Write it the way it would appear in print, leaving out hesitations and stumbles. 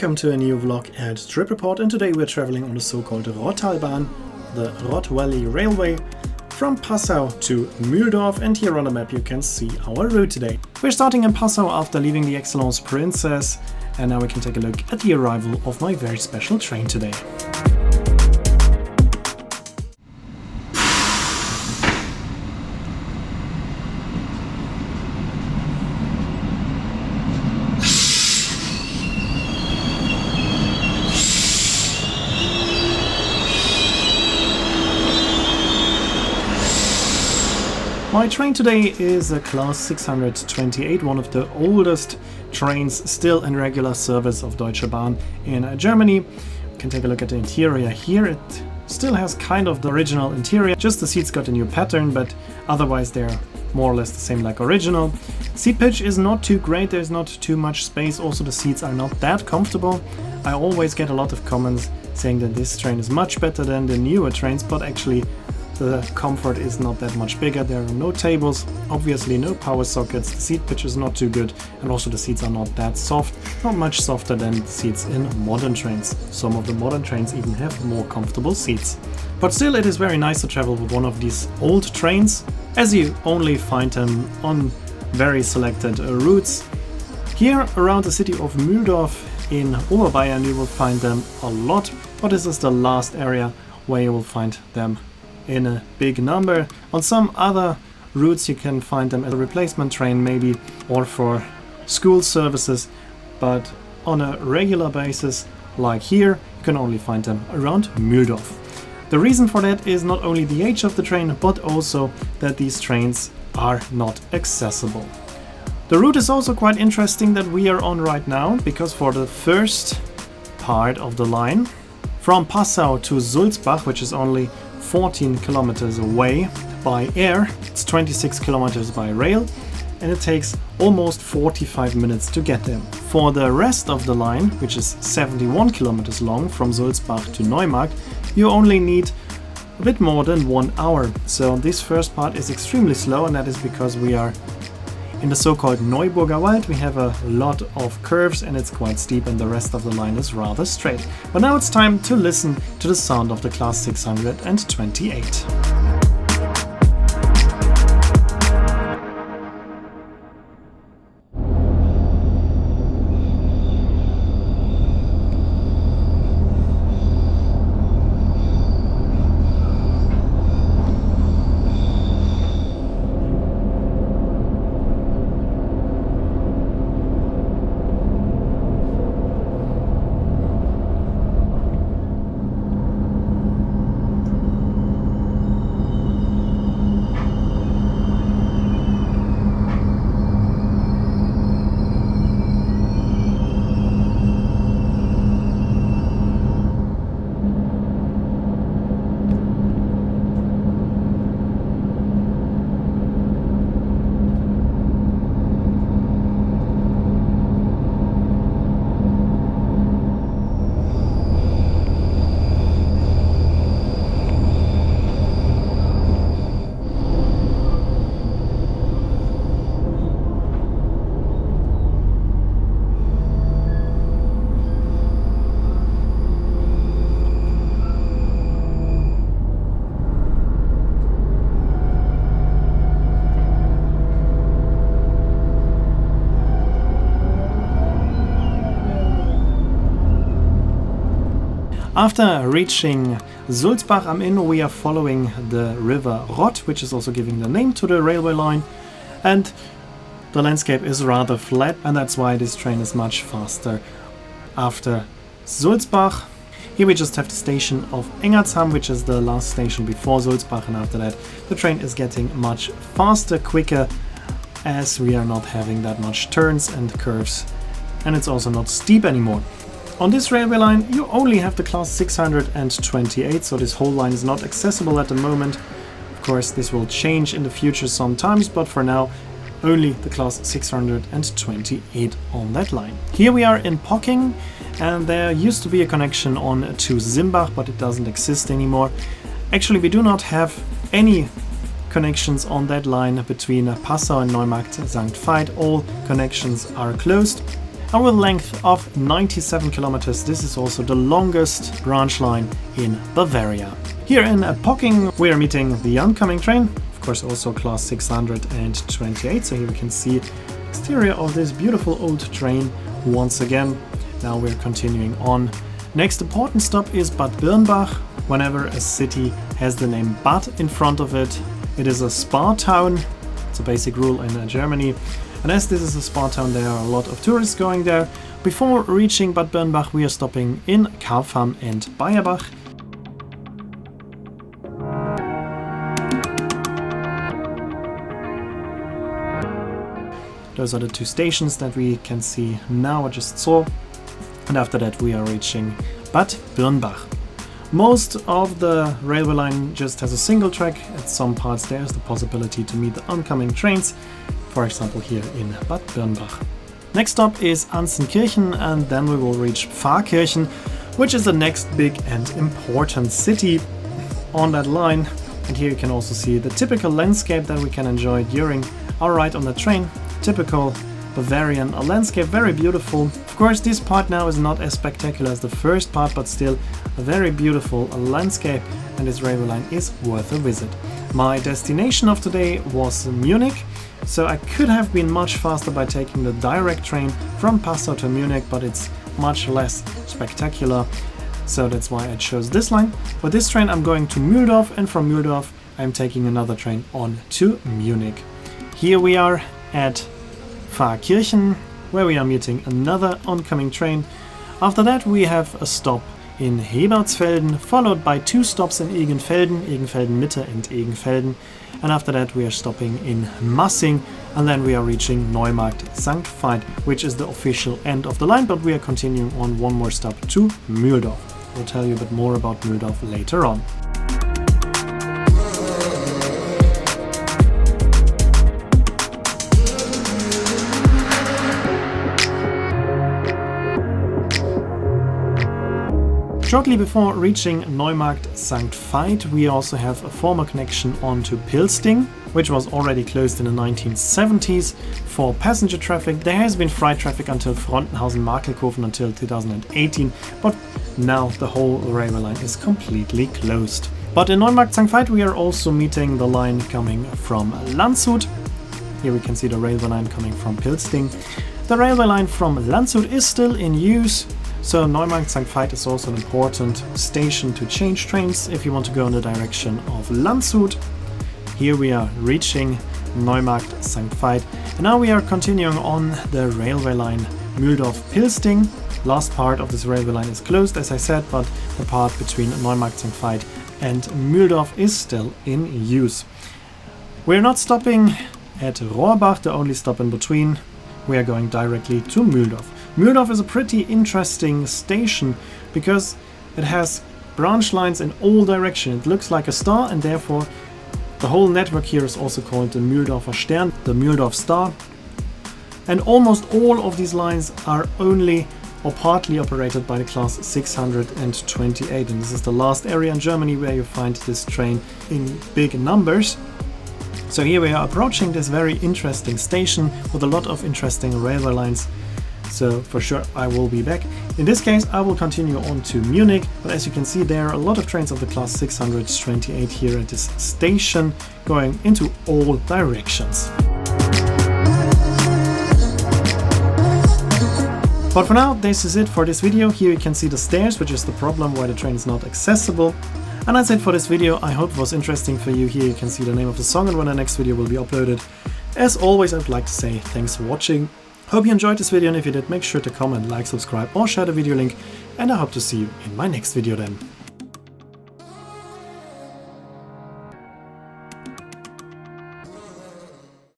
Welcome to a new vlog at TripReport, and today we're traveling on the so-called Rottalbahn, the Rott Valley Railway, from Passau to Mühldorf, and here on the map you can see our route today. We're starting in Passau after leaving the Excellence Princess, and now we can take a look at the arrival of my very special train today. My train today is a Class 628, one of the oldest trains still in regular service of Deutsche Bahn in Germany. You can take a look at the interior here. It still has kind of the original interior, just the seats got a new pattern, but otherwise they're more or less the same like original. Seat pitch is not too great, there's not too much space, also the seats are not that comfortable. I always get a lot of comments saying that this train is much better than the newer trains, but actually the comfort is not that much bigger. There are no tables, obviously no power sockets, the seat pitch is not too good, and also the seats are not that soft, not much softer than the seats in modern trains. Some of the modern trains even have more comfortable seats. But still, it is very nice to travel with one of these old trains, as you only find them on very selected routes. Here around the city of Mühldorf in Oberbayern you will find them a lot, but this is the last area where you will find them in a big number. On some other routes you can find them as a replacement train maybe, or for school services, but on a regular basis like here you can only find them around Mühldorf. The reason for that is not only the age of the train, but also that these trains are not accessible. The route is also quite interesting that we are on right now, because for the first part of the line from Passau to Sulzbach, which is only 14 kilometers away by air, it's 26 kilometers by rail, and it takes almost 45 minutes to get there. For the rest of the line, which is 71 kilometers long from Sulzbach to Neumarkt, you only need a bit more than 1 hour. So this first part is extremely slow, and that is because we are in the so-called Neuburger Wald. We have a lot of curves and it's quite steep, and the rest of the line is rather straight. But now it's time to listen to the sound of the Class 628. After reaching Sulzbach am Inn, we are following the river Rott, which is also giving the name to the railway line, and the landscape is rather flat, and that's why this train is much faster. After Sulzbach, here we just have the station of Engertsham, which is the last station before Sulzbach, and after that the train is getting much faster, quicker, as we are not having that much turns and curves, and it's also not steep anymore. On this railway line you only have the Class 628, so this whole line is not accessible at the moment. Of course this will change in the future sometimes, but for now only the Class 628 on that line. Here we are in Pocking, and there used to be a connection on to Simbach, but it doesn't exist anymore. Actually we do not have any connections on that line between Passau and Neumarkt St. Veit. All connections are closed. and with a length of 97 kilometers, this is also the longest branch line in Bavaria. Here in Pocking we are meeting the oncoming train, of course also class 628, so here we can see the exterior of this beautiful old train once again. Now we're continuing on. Next important stop is Bad Birnbach. Whenever a city has the name Bad in front of it, it is a spa town. It's a basic rule in Germany. And as this is a spa town, there are a lot of tourists going there. Before reaching Bad Birnbach, we are stopping in Karfam and Bayerbach. Those are the two stations that we can see now, I just saw. And after that we are reaching Bad Birnbach. Most of the railway line just has a single track. At some parts there's the possibility to meet the oncoming trains, for example here in Bad Birnbach. Next stop is Anzenkirchen, and then we will reach Pfarrkirchen, which is the next big and important city on that line. And here you can also see the typical landscape that we can enjoy during our ride on the train. Typical Bavarian landscape, very beautiful. Of course, this part now is not as spectacular as the first part, but still a very beautiful landscape, and this railway line is worth a visit. My destination of today was Munich, so I could have been much faster by taking the direct train from Passau to Munich, but it's much less spectacular, so that's why I chose this line. With this train I'm going to Mühldorf, and from Mühldorf I'm taking another train on to Munich. Here we are at Pfarrkirchen, where we are meeting another oncoming train. After that we have a stop in Hebertsfelden, followed by two stops in Egenfelden, Egenfelden Mitte and Egenfelden, and after that we are stopping in Massing, and then we are reaching Neumarkt St. Veit, which is the official end of the line, but we are continuing on one more stop to Mühldorf. We'll tell you a bit more about Mühldorf later on. Shortly before reaching Neumarkt St. Veit, we also have a former connection on to Pilsting, which was already closed in the 1970s for passenger traffic. There has been freight traffic until Frontenhausen-Markelkofen until 2018, but now the whole railway line is completely closed. But in Neumarkt St. Veit we are also meeting the line coming from Landshut. Here we can see the railway line coming from Pilsting. The railway line from Landshut is still in use. So Neumarkt St. Veit is also an important station to change trains if you want to go in the direction of Landshut. Here we are reaching Neumarkt St. Veit, and now we are continuing on the railway line Mühldorf-Pilsting. Last part of this railway line is closed, as I said, but the part between Neumarkt St. Veit and Mühldorf is still in use. We're not stopping at Rohrbach, the only stop in between. We are going directly to Mühldorf. Mühldorf is a pretty interesting station because it has branch lines in all directions. It looks like a star, and therefore the whole network here is also called the Mühldorfer Stern, the Mühldorf Star. And almost all of these lines are only or partly operated by the class 628, and this is the last area in Germany where you find this train in big numbers. So here we are approaching this very interesting station with a lot of interesting railway lines. So for sure I will be back. In this case I will continue on to Munich, but as you can see there are a lot of trains of the class 628 here at this station going into all directions. But for now this is it for this video. Here you can see the stairs, which is the problem why the train is not accessible. And that's it for this video. I hope it was interesting for you. Here you can see the name of the song and when the next video will be uploaded. As always I would like to say thanks for watching. Hope you enjoyed this video, and if you did, make sure to comment, like, subscribe or share the video link, and I hope to see you in my next video then.